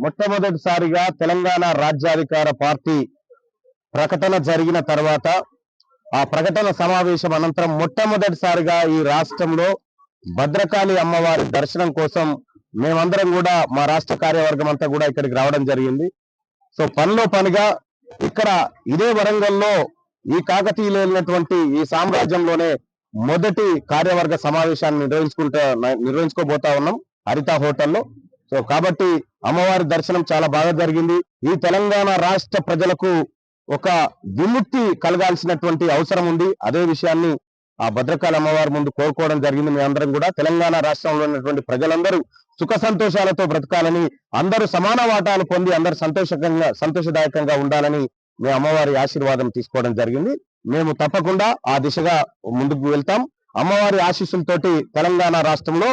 మొట్టమొదటిసారిగా తెలంగాణ రాజ్యాధికార పార్టీ ప్రకటన జరిగిన తర్వాత ఆ ప్రకటన సమావేశం అనంతరం మొట్టమొదటిసారిగా ఈ రాష్ట్రంలో భద్రకాళి అమ్మవారి దర్శనం కోసం మేమందరం కూడా మా రాష్ట్ర కార్యవర్గం అంతా కూడా ఇక్కడికి రావడం జరిగింది. సో పనిలో పనిగా ఇక్కడ ఇదే వరంగల్లో ఈ కాకతీయులైనటువంటి ఈ సామ్రాజ్యంలోనే మొదటి కార్యవర్గ సమావేశాన్ని నిర్వహించుకోబోతా ఉన్నాం హరిత హోటల్లో. సో కాబట్టి అమ్మవారి దర్శనం చాలా బాగా జరిగింది. ఈ తెలంగాణ రాష్ట్ర ప్రజలకు ఒక విముక్తి కలగాల్సినటువంటి అవసరం ఉంది. అదే విషయాన్ని ఆ భద్రకాళి అమ్మవారి ముందు కోరుకోవడం జరిగింది. మీ అందరం కూడా తెలంగాణ రాష్ట్రంలో ఉన్నటువంటి ప్రజలందరూ సుఖ సంతోషాలతో బ్రతకాలని, అందరూ సమాన వాటాలు పొంది అందరూ సంతోషదాయకంగా ఉండాలని మేము అమ్మవారి ఆశీర్వాదం తీసుకోవడం జరిగింది. మేము తప్పకుండా ఆ దిశగా ముందుకు వెళ్తాం. అమ్మవారి ఆశీస్సులతోటి తెలంగాణ రాష్ట్రంలో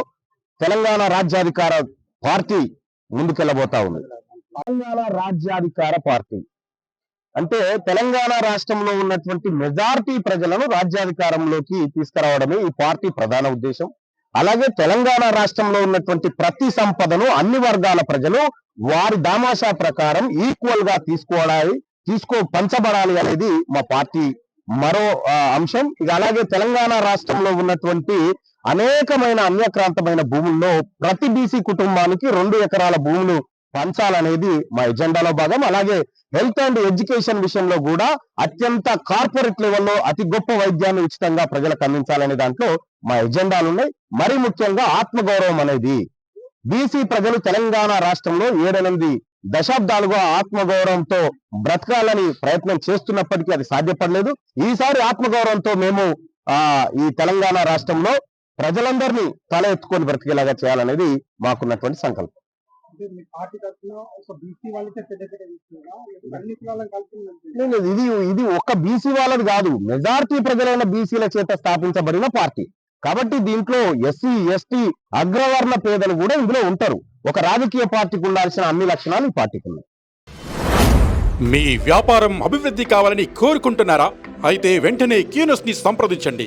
తెలంగాణ రాజ్యాధికార పార్టీ ముందుకెళ్ళబోతా ఉంది. తెలంగాణ రాజ్యాధికార పార్టీ అంటే తెలంగాణ రాష్ట్రంలో ఉన్నటువంటి మెజారిటీ ప్రజలను రాజ్యాధికారంలోకి తీసుకురావడమే ఈ పార్టీ ప్రధాన ఉద్దేశం. అలాగే తెలంగాణ రాష్ట్రంలో ఉన్నటువంటి ప్రతి సంపదను అన్ని వర్గాల ప్రజలు వారి దామాషా ప్రకారం ఈక్వల్ గా పంచబడాలి అనేది మా పార్టీ మరో అంశం. ఇక అలాగే తెలంగాణ రాష్ట్రంలో ఉన్నటువంటి అనేకమైన అన్యక్రాంతమైన భూముల్లో ప్రతి బీసీ కుటుంబానికి 2 ఎకరాల భూములు పంచాలనేది మా ఎజెండాలో భాగం. అలాగే హెల్త్ అండ్ ఎడ్యుకేషన్ విషయంలో కూడా అత్యంత కార్పొరేట్ లెవెల్లో అతి గొప్ప వైద్యాన్ని ఉచితంగా ప్రజలకు అందించాలనే దాంట్లో మా ఎజెండాలు ఉన్నాయి. మరీ ముఖ్యంగా ఆత్మగౌరవం అనేది బీసీ ప్రజలు తెలంగాణ రాష్ట్రంలో 7-8 దశాబ్దాలుగా ఆత్మగౌరవంతో బ్రతకాలని ప్రయత్నం చేస్తున్నప్పటికీ అది సాధ్యపడలేదు. ఈసారి ఆత్మగౌరవంతో మేము ఈ తెలంగాణ రాష్ట్రంలో ప్రజలందరినీ తల ఎత్తుకొని బ్రతికేలాగా చేయాలనేది మాకున్నటువంటి సంకల్పం. ఇది ఒక్క బీసీ వాళ్ళది కాదు, మెజారిటీ ప్రజలైన బీసీల చేత స్థాపించబడిన పార్టీ కాబట్టి దీంట్లో ఎస్సీ ఎస్టీ అగ్రవర్ణ పేదలు కూడా ఇందులో ఉంటారు. ఒక రాజకీయ పార్టీకి ఉండాల్సిన అన్ని లక్షణాలు ఈ పార్టీకి ఉన్నాయి. మీ వ్యాపారం అభివృద్ధి కావాలని కోరుకుంటున్నారా? అయితే వెంటనే క్యూనస్ ని సంప్రదించండి.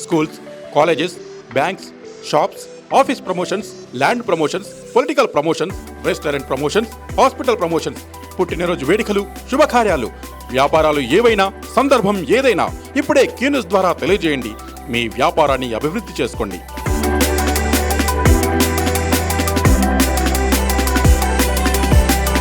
Schools, colleges, banks, shops, office promotions, land promotions, political promotions, restaurant promotions, hospital promotions, పుట్టినరోజు వేడుకలు, శుభకార్యాలు, వ్యాపారాలు ఏవైనా, సందర్భం ఏదైనా ఇప్పుడే క్యూనస్ ద్వారా తెలియజేయండి. మీ వ్యాపారాన్ని అభివృద్ధి చేసుకోండి.